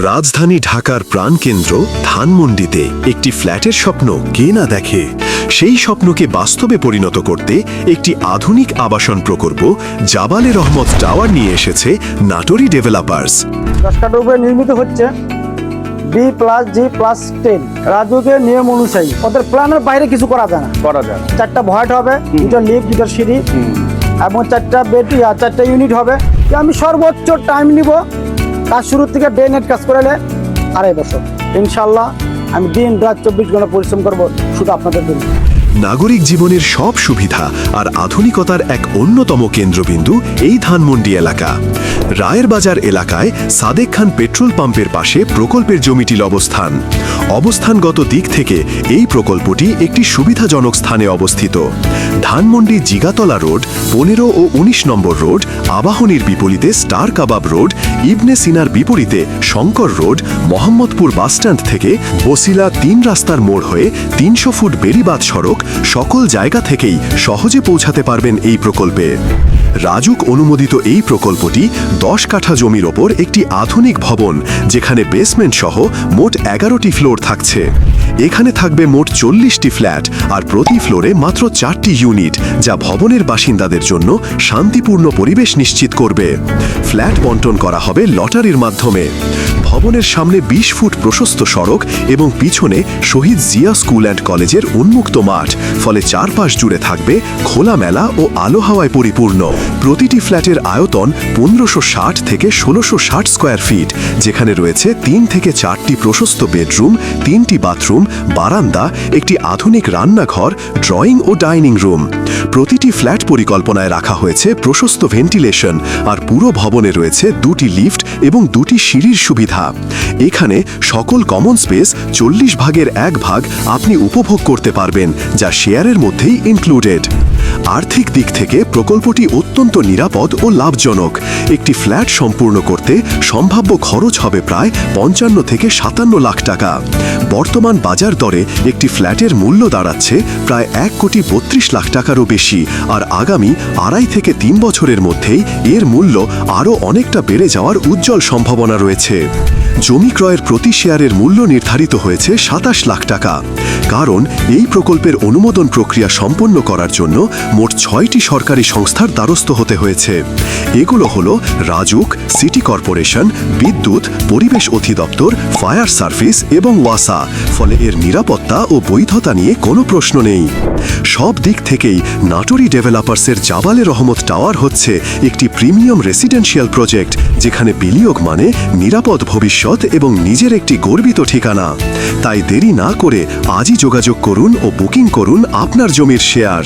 রাজধানী ঢাকার প্রাণকেন্দ্র ধানমন্ডিতে একটি ফ্ল্যাটের স্বপ্ন কে না দেখে। সেই স্বপ্নকে বাস্তবে পরিণত করতে একটি আধুনিক আবাসন প্রকল্প জাবালে রহমত টাওয়ার নিয়ে এসেছে নাটোরি ডেভেলপার্স। 10 কাঠার উপরে নির্মিত হচ্ছে B+G+10 রাজুকের নিয়ম অনুযায়ী। ওদের প্ল্যানের বাইরে কিছু করা যায় না। 4টা ভয়েট হবে, 2টা লিফট, 2টা সিঁড়ি এবং 4টা বেড, 4টা ইউনিট হবে। আমি সর্বোচ্চ টাইম নিব কাজ শুরু থেকে ডে নেট কাজ করালে 2.5 বছর। ইনশাল্লাহ আমি দিন রাত 24 ঘন্টা পরিশ্রম করব শুধু আপনাদের জন্য। নাগরিক জীবনের সব সুবিধা আর আধুনিকতার এক অন্যতম কেন্দ্রবিন্দু এই ধানমন্ডি এলাকা। রায়ের বাজার এলাকায় সাদেক খান পেট্রোল পাম্পের পাশে প্রকল্পের জমিটির অবস্থান। অবস্থানগত দিক থেকে এই প্রকল্পটি একটি সুবিধাজনক স্থানে অবস্থিত। ধানমন্ডি জিগাতলা রোড, 15 ও 19 নম্বর রোড, আবাহনীর বিপরীতে স্টার কাবাব রোড, ইবনে সিনার বিপরীতে শঙ্কর রোড, মোহাম্মদপুর বাসস্ট্যান্ড থেকে বসিলা 3 রাস্তার মোড় হয়ে 300 ফুট বেড়িবাঁধ সড়ক, সকল জায়গা থেকেই সহজে পৌঁছাতে পারবেন এই প্রকল্পে। রাজুক অনুমোদিত এই প্রকল্পটি 10 কাঠা জমির ওপর একটি আধুনিক ভবন, যেখানে বেসমেন্ট সহ মোট 11টি ফ্লোর থাকছে। এখানে থাকবে মোট 40টি ফ্ল্যাট আর প্রতি ফ্লোরে মাত্র 4টি ইউনিট, যা ভবনের বাসিন্দাদের জন্য শান্তিপূর্ণ পরিবেশ নিশ্চিত করবে। ফ্ল্যাট বন্টন করা হবে লটারির মাধ্যমে। ভবনের সামনে 20 ফুট প্রশস্ত সড়ক এবং পিছনে শহীদ জিয়া স্কুল অ্যান্ড কলেজের উন্মুক্ত মাঠ, ফলে চারপাশ জুড়ে থাকবে খোলামেলা ও আলো হাওয়ায় পরিপূর্ণ। প্রতিটি ফ্ল্যাটের আয়তন 1560 থেকে 1660 স্কোয়ার ফিট, যেখানে রয়েছে 3 থেকে 4টি প্রশস্ত বেডরুম, 3টি বাথরুম, বারান্দা, একটি আধুনিক রান্নাঘর, ড্রয়িং ও ডাইনিং রুম। প্রতিটি ফ্ল্যাট পরিকল্পনায় রাখা হয়েছে প্রশস্ত ভেন্টিলেশন, আর পুরো ভবনে রয়েছে 2টি লিফট এবং 2টি সিঁড়ির সুবিধা। এখানে সকল কমন স্পেস 40 ভাগের 1 ভাগ আপনি উপভোগ করতে পারবেন, যা শেয়ারের মধ্যেই ইনক্লুডেড। আর্থিক দিক থেকে প্রকল্পটি অত্যন্ত নিরাপদ ও লাভজনক। একটি ফ্ল্যাট সম্পূর্ণ করতে সম্ভাব্য খরচ হবে প্রায় 55 থেকে 57 লাখ টাকা। বর্তমান বাজার দরে একটি ফ্ল্যাটের মূল্য দাঁড়াচ্ছে প্রায় 1,32 লাখ টাকারও বেশি, আর আগামী 2.5 থেকে 3 বছরের মধ্যেই এর মূল্য আরও অনেকটা বেড়ে যাওয়ার উজ্জ্বল সম্ভাবনা রয়েছে। জমি ক্রয়ের প্রতি শেয়ারের মূল্য নির্ধারিত হয়েছে 27 লাখ টাকা। কারণ এই প্রকল্পের অনুমোদন প্রক্রিয়া সম্পন্ন করার জন্য মোট 6টি সরকারি সংস্থার দ্বারস্থ হতে হয়েছে। এগুলো হলো রাজুক, সিটি কর্পোরেশন, বিদ্যুৎ, পরিবেশ অধিদপ্তর, ফায়ার সার্ভিস এবং ওয়াসা। ফলে এর নিরাপত্তা ও বৈধতা নিয়ে কোনো প্রশ্ন নেই। সব দিক থেকেই নাটোরি ডেভেলপার্সের জাবালে রহমত টাওয়ার হচ্ছে একটি প্রিমিয়াম রেসিডেন্সিয়াল প্রজেক্ট, যেখানে বিনিয়োগ মানে নিরাপদ ভবিষ্যৎ এবং নিজের একটি গর্বিত ঠিকানা। তাই দেরি না করে আজই যোগাযোগ করুন ও বুকিং করুন আপনার জমির শেয়ার।